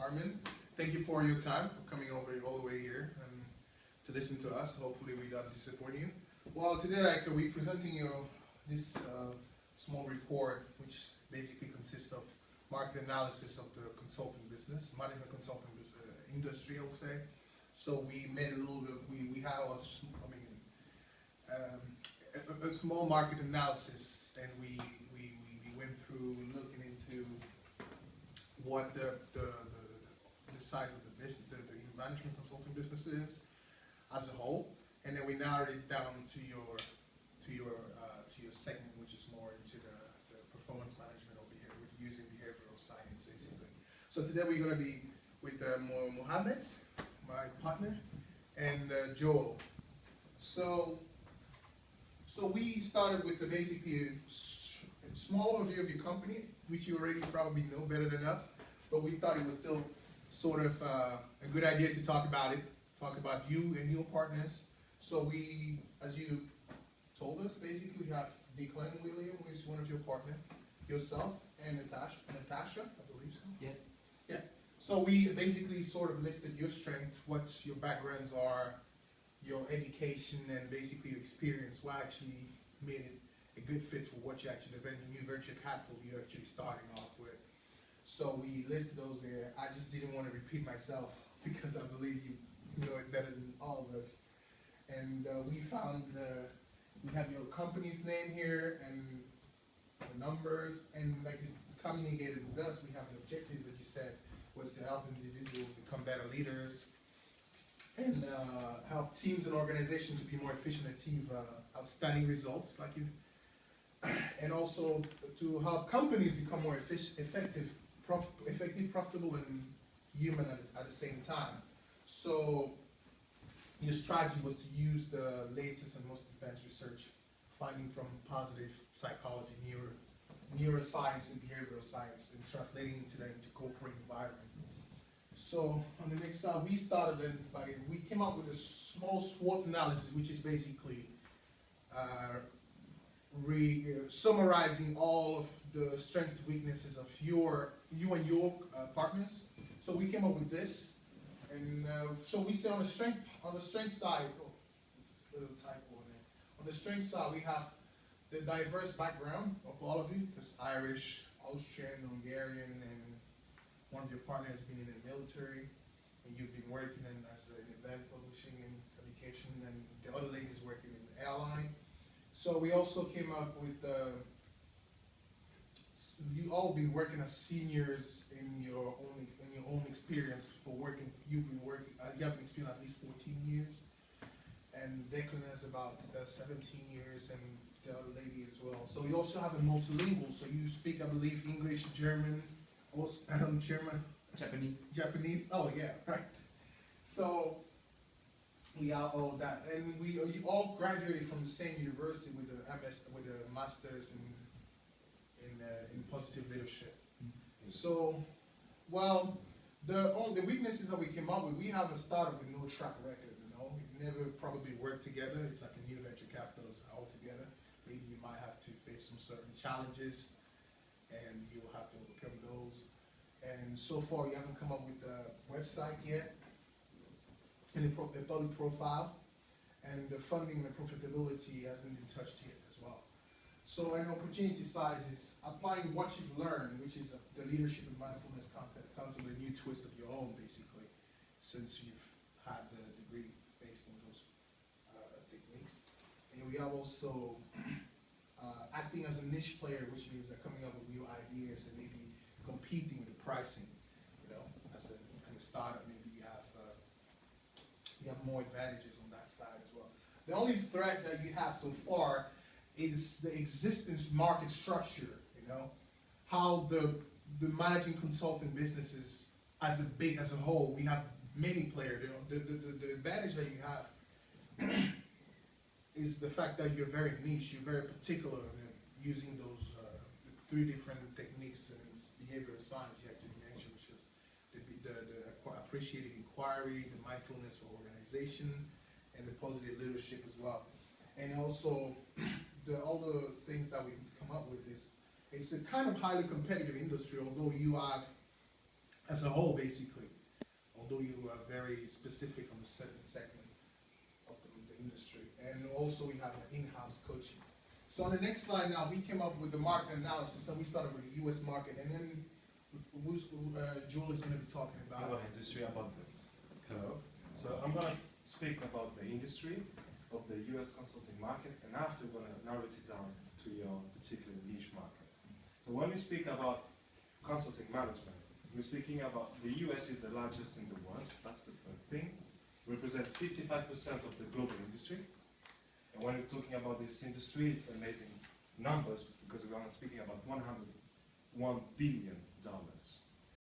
Armin. Thank you for your time, for coming over all the way here and to listen to us. Hopefully we don't disappoint you. Well, today we're presenting you this small report, which basically consists of market analysis of the consulting business, management consulting industry, I would say. So we made a little bit, we have a small market analysis, and we went through looking into what the size of the business, the management consulting business is as a whole, and then we narrowed it down to your segment, which is more into the performance management or using behavioral science, basically. So today we're going to be with Mohammed, my partner, and Joel. So we started with the basically small overview of your company, which you already probably know better than us, but we thought it was still sort of a good idea to talk about it, talk about you and your partners. So we, as you told us, basically we have Declan William, who is one of your partners, yourself, and Natasha, I believe so. Yeah. Yeah. So we basically sort of listed your strengths, what your backgrounds are, your education, and basically your experience, what actually made it a good fit for what you actually developed, new venture capital you're actually starting off with. So we listed those there. I just didn't want to repeat myself because I believe you know it better than all of us. And we found we have your company's name here and the numbers, and like you communicated with us, we have the objectives that you said was to help individuals become better leaders and help teams and organizations to be more efficient and achieve outstanding results, like you, and also to help companies become more effective, profitable, and human at the same time. So your strategy was to use the latest and most advanced research finding from positive psychology, neuroscience, and behavioral science, and translating that into corporate environment. So on the next slide, we came up with a small SWOT analysis, which is basically summarizing all of the strengths and weaknesses of you and your partners. So we came up with this, and so we say on the strength side, oh, this is a little typo on there. On the strength side, we have the diverse background of all of you, because Irish, Austrian, Hungarian, and one of your partners has been in the military, and you've been working as an event publishing and communication, and the other lady is working in the airline. So we also came up with you all been working as seniors in your own experience for working. You have been experienced at least 14 years, and Declan has about 17 years, and the other lady as well. So you also have a multilingual. So you speak, I believe, English, German, German, Japanese. Oh yeah, right. So we are all that, and you all graduated from the same university with a master's in positive leadership. Mm-hmm. So, well, the weaknesses that we came up with, we have a startup with no track record. We never probably worked together. It's like a new venture capitalist all together. Maybe you might have to face some certain challenges, and you'll have to overcome those. And so far, you haven't come up with a website yet, and a public profile, and the funding and the profitability hasn't been touched yet as well. So an opportunity size is applying what you've learned, which is the leadership and mindfulness concept, a new twist of your own, basically, since you've had the degree based on those techniques. And we have also acting as a niche player, which means coming up with new ideas and maybe competing with the pricing. As a startup, maybe you have more advantages on that side as well. The only threat that you have so far is the existence market structure. How the managing consulting businesses as a whole, we have many players. The advantage that you have is the fact that you're very niche, you're very particular in using those three different techniques and behavioral science you actually mentioned, which is the appreciative inquiry, the mindfulness for organization, and the positive leadership as well. And also, all the things that we come up with is, it's a kind of highly competitive industry, although you have as a whole, basically, although you are very specific on the certain segment of the industry. And also we have an in-house coaching. So on the next slide now, we came up with the market analysis, and we started with the US market, and then Joel is going to be talking about industry about the hello. So I'm going to speak about the industry of the US consulting market, and after we're going to narrow it down to your particular niche market. So when we speak about consulting management, we're speaking about the US is the largest in the world. That's the first thing. Represent 55% of the global industry. And when we're talking about this industry, it's amazing numbers because we are speaking about $101 billion.